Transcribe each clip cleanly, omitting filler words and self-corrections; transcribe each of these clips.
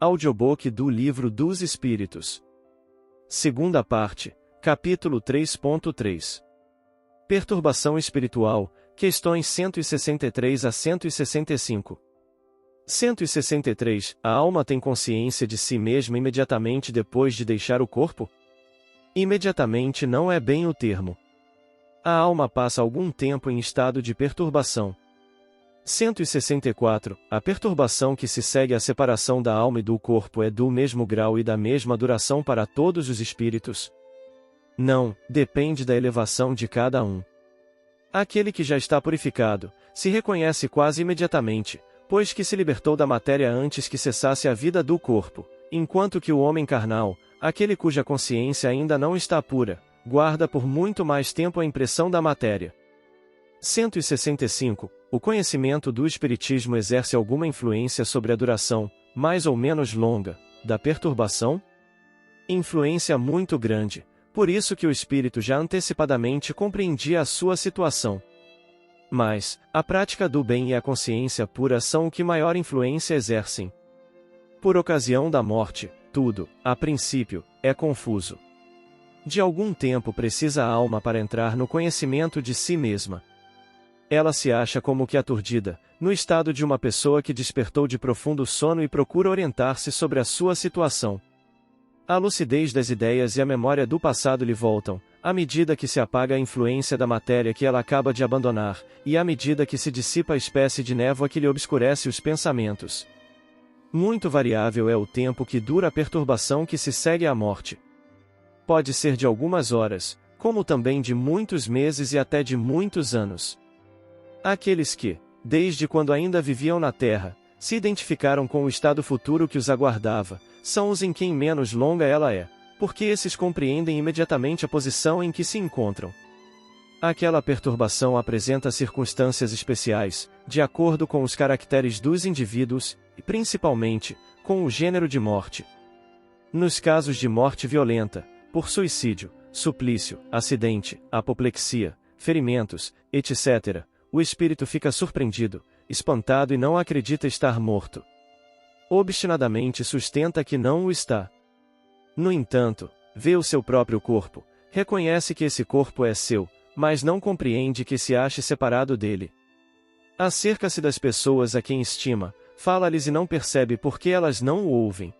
Audiobook do Livro dos Espíritos. Segunda parte, capítulo 3.3. Perturbação espiritual, questões 163 a 165. 163. A alma tem consciência de si mesma imediatamente depois de deixar o corpo? Imediatamente não é bem o termo. A alma passa algum tempo em estado de perturbação. 164. A perturbação que se segue à separação da alma e do corpo é do mesmo grau e da mesma duração para todos os espíritos? Não, depende da elevação de cada um. Aquele que já está purificado, se reconhece quase imediatamente, pois que se libertou da matéria antes que cessasse a vida do corpo, enquanto que o homem carnal, aquele cuja consciência ainda não está pura, guarda por muito mais tempo a impressão da matéria. 165. O conhecimento do Espiritismo exerce alguma influência sobre a duração, mais ou menos longa, da perturbação? Influência muito grande, por isso que o espírito já antecipadamente compreendia a sua situação. Mas, a prática do bem e a consciência pura são o que maior influência exercem. Por ocasião da morte, tudo, a princípio, é confuso. De algum tempo precisa a alma para entrar no conhecimento de si mesma. Ela se acha como que aturdida, no estado de uma pessoa que despertou de profundo sono e procura orientar-se sobre a sua situação. A lucidez das ideias e a memória do passado lhe voltam, à medida que se apaga a influência da matéria que ela acaba de abandonar, e à medida que se dissipa a espécie de névoa que lhe obscurece os pensamentos. Muito variável é o tempo que dura a perturbação que se segue à morte. Pode ser de algumas horas, como também de muitos meses e até de muitos anos. Aqueles que, desde quando ainda viviam na Terra, se identificaram com o estado futuro que os aguardava, são os em quem menos longa ela é, porque esses compreendem imediatamente a posição em que se encontram. Aquela perturbação apresenta circunstâncias especiais, de acordo com os caracteres dos indivíduos, e principalmente, com o gênero de morte. Nos casos de morte violenta, por suicídio, suplício, acidente, apoplexia, ferimentos, etc., o espírito fica surpreendido, espantado e não acredita estar morto. Obstinadamente sustenta que não o está. No entanto, vê o seu próprio corpo, reconhece que esse corpo é seu, mas não compreende que se ache separado dele. Acerca-se das pessoas a quem estima, fala-lhes e não percebe por que elas não o ouvem.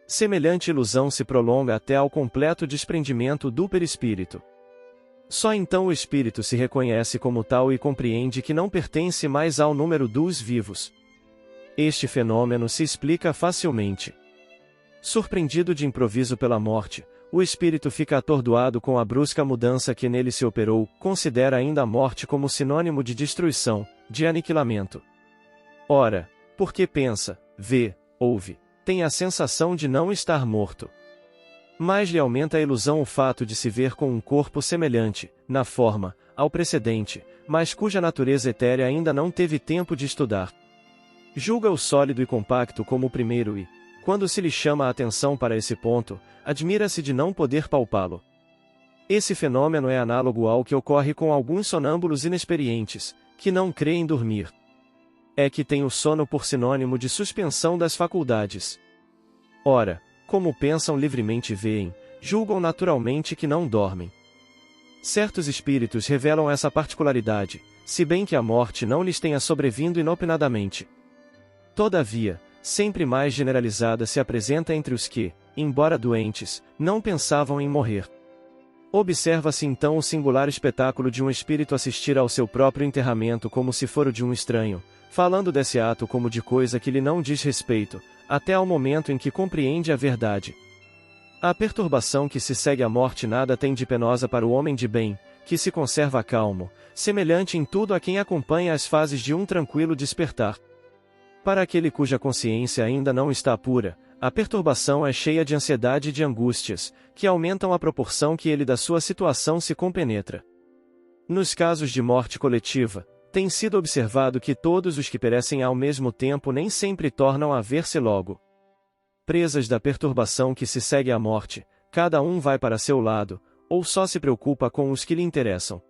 Semelhante ilusão se prolonga até ao completo desprendimento do perispírito. Só então o espírito se reconhece como tal e compreende que não pertence mais ao número dos vivos. Este fenômeno se explica facilmente. Surpreendido de improviso pela morte, o espírito fica atordoado com a brusca mudança que nele se operou, considera ainda a morte como sinônimo de destruição, de aniquilamento. Ora, porque pensa, vê, ouve, tem a sensação de não estar morto. Mais lhe aumenta a ilusão o fato de se ver com um corpo semelhante, na forma, ao precedente, mas cuja natureza etérea ainda não teve tempo de estudar. Julga o sólido e compacto como o primeiro e, quando se lhe chama a atenção para esse ponto, admira-se de não poder palpá-lo. Esse fenômeno é análogo ao que ocorre com alguns sonâmbulos inexperientes, que não creem dormir. É que tem o sono por sinônimo de suspensão das faculdades. Ora, como pensam livremente e veem, julgam naturalmente que não dormem. Certos espíritos revelam essa particularidade, se bem que a morte não lhes tenha sobrevindo inopinadamente. Todavia, sempre mais generalizada se apresenta entre os que, embora doentes, não pensavam em morrer. Observa-se então o singular espetáculo de um espírito assistir ao seu próprio enterramento como se for o de um estranho, falando desse ato como de coisa que lhe não diz respeito, até ao momento em que compreende a verdade. A perturbação que se segue à morte nada tem de penosa para o homem de bem, que se conserva calmo, semelhante em tudo a quem acompanha as fases de um tranquilo despertar. Para aquele cuja consciência ainda não está pura, a perturbação é cheia de ansiedade e de angústias, que aumentam à proporção que ele da sua situação se compenetra. Nos casos de morte coletiva, tem sido observado que todos os que perecem ao mesmo tempo nem sempre tornam a ver-se logo. Presas da perturbação que se segue à morte, cada um vai para seu lado, ou só se preocupa com os que lhe interessam.